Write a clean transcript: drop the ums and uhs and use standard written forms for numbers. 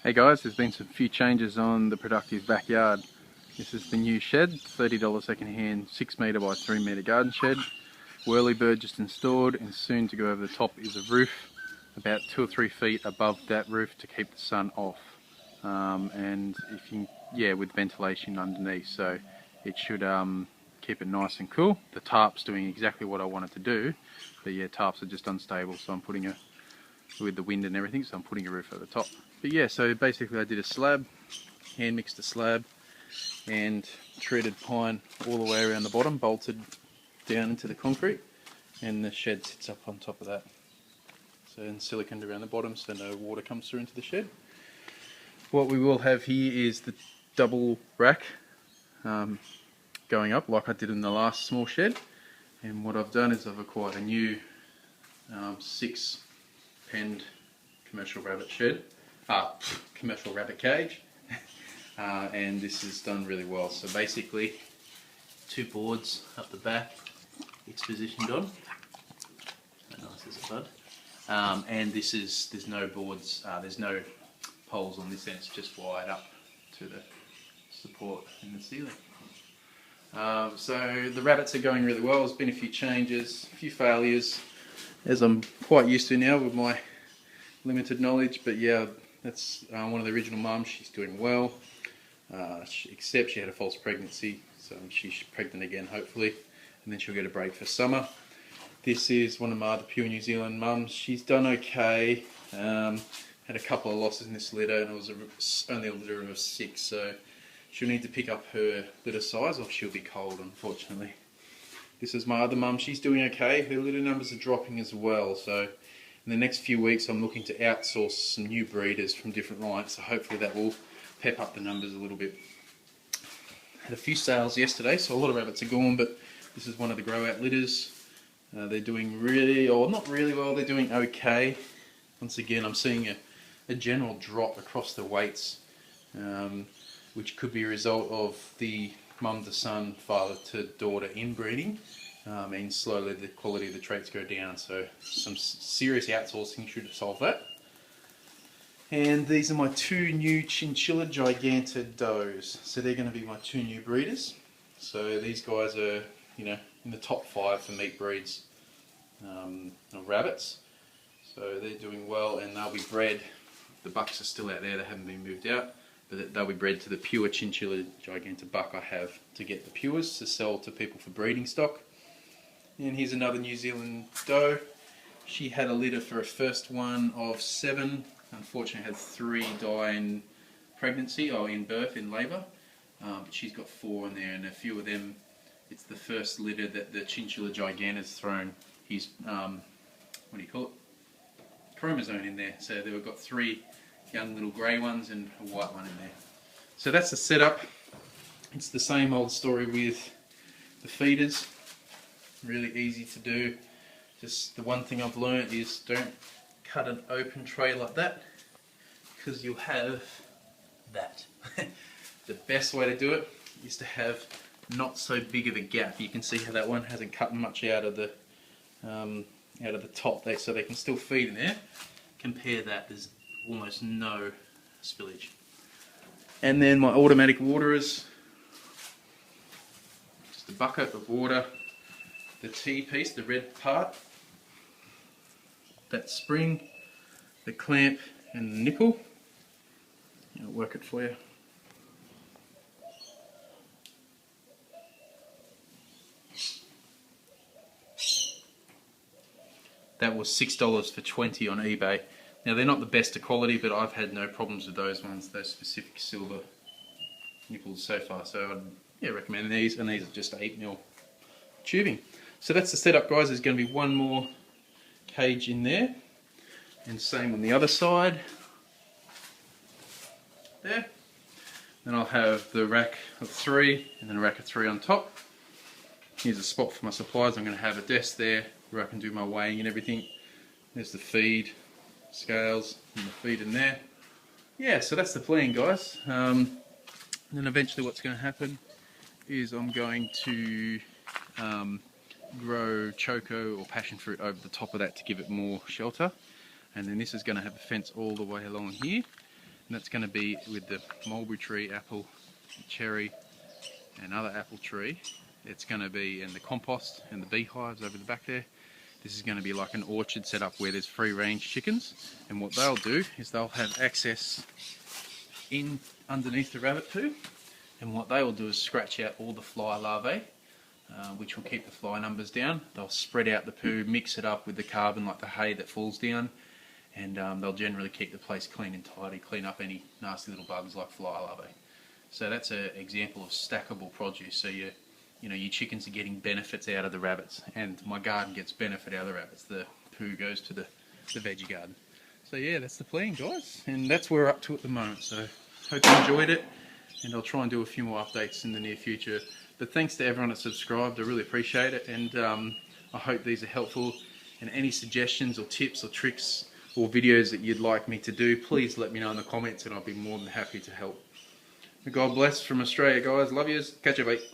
Hey guys, there's been some few changes on the Productive backyard. This is the new shed, $30 second hand, 6 metre by 3 metre garden shed. Whirlybird just installed, and soon to go over the top is a roof about 2 or 3 feet above that roof to keep the sun off. And if you, with ventilation underneath, so it should keep it nice and cool. The tarp's doing exactly what I wanted to do, but yeah, tarps are just unstable, so I'm putting with the wind and everything, so I'm putting a roof over the top. But yeah, so basically I did a slab, hand mixed a slab and treated pine all the way around the bottom, bolted down into the concrete, and the shed sits up on top of that. So and siliconed around the bottom so no water comes through into the shed. What we will have here is the double rack going up like I did in the last small shed, and what I've done is I've acquired a new 6 penned commercial rabbit shed, commercial rabbit cage, and this is done really well. So basically 2 boards up the back it's positioned on, nice as a bud, and there's no boards, there's no poles on this end, it's just wired up to the support in the ceiling. So the rabbits are going really well. There's been a few changes, a few failures, as I'm quite used to now with my limited knowledge, but yeah, that's one of the original mums. She's doing well, except she had a false pregnancy, so she's pregnant again hopefully, and then she'll get a break for summer. This is one of my other pure New Zealand mums. She's done okay, had a couple of losses in this litter, and it was only a litter of 6, so she'll need to pick up her litter size or she'll be cold, unfortunately. This is my other mum. She's doing okay. Her litter numbers are dropping as well, so in the next few weeks I'm looking to outsource some new breeders from different lines, so hopefully that will pep up the numbers a little bit. Had a few sales yesterday, so a lot of rabbits are gone, but this is one of the grow out litters. They're doing really, or not really well, they're doing okay. Once again, I'm seeing a general drop across the weights, which could be a result of the mum to son, father to daughter inbreeding, and slowly the quality of the traits go down, so some serious outsourcing should solve that. And these are my 2 new Chinchilla Giganta does, so they're going to be my 2 new breeders. So these guys are, in the top 5 for meat breeds of rabbits, so they're doing well, and they'll be bred. The bucks are still out there, they haven't been moved out, but they'll be bred to the pure Chinchilla Giganta buck I have to get the pures to sell to people for breeding stock. And here's another New Zealand doe. She had a litter for a first one of 7. Unfortunately had 3 die in pregnancy or in birth, in labour. But she's got 4 in there, and a few of them, it's the first litter that the Chinchilla Giganta has thrown his, chromosome in there. So they've got 3 young little grey ones and a white one in there. So that's the setup. It's the same old story with the feeders. Really easy to do. Just the one thing I've learned is don't cut an open tray like that, because you'll have that. The best way to do it is to have not so big of a gap. You can see how that one hasn't cut much out of the top there, so they can still feed in there. Compare that, there's almost no spillage. And then my automatic waterers, just a bucket of water, the T piece, the red part, that spring, the clamp and the nipple. I'll work it for you. That was $6 for 20 on eBay. Now they're not the best of quality, but I've had no problems with those ones, those specific silver nipples so far. So I'd recommend these, and these are just 8mm tubing. So that's the setup, guys. There's going to be one more cage in there, and same on the other side. There. Then I'll have the rack of 3, and then a rack of 3 on top. Here's a spot for my supplies. I'm going to have a desk there where I can do my weighing and everything. There's the feed, scales, and the feed in there. Yeah, so that's the plan, guys. And then eventually what's going to happen is I'm going to grow choco or passion fruit over the top of that to give it more shelter. And then this is going to have a fence all the way along here. And that's going to be with the mulberry tree, apple, cherry and other apple tree. It's going to be in the compost and the beehives over the back there. This is going to be like an orchard set up where there's free range chickens, and what they'll do is they'll have access in underneath the rabbit poo, and what they will do is scratch out all the fly larvae, which will keep the fly numbers down. They'll spread out the poo, mix it up with the carbon like the hay that falls down, and they'll generally keep the place clean and tidy, clean up any nasty little bugs like fly larvae. So that's an example of stackable produce. So your chickens are getting benefits out of the rabbits, and my garden gets benefit out of the rabbits. The poo goes to the veggie garden. So yeah, that's the plan, guys, and that's where we're up to at the moment. So hope you enjoyed it, and I'll try and do a few more updates in the near future. But thanks to everyone that subscribed, I really appreciate it, and I hope these are helpful. And any suggestions or tips or tricks or videos that you'd like me to do, please let me know in the comments, and I'll be more than happy to help. God bless from Australia, guys. Love yous. Catch you, mate.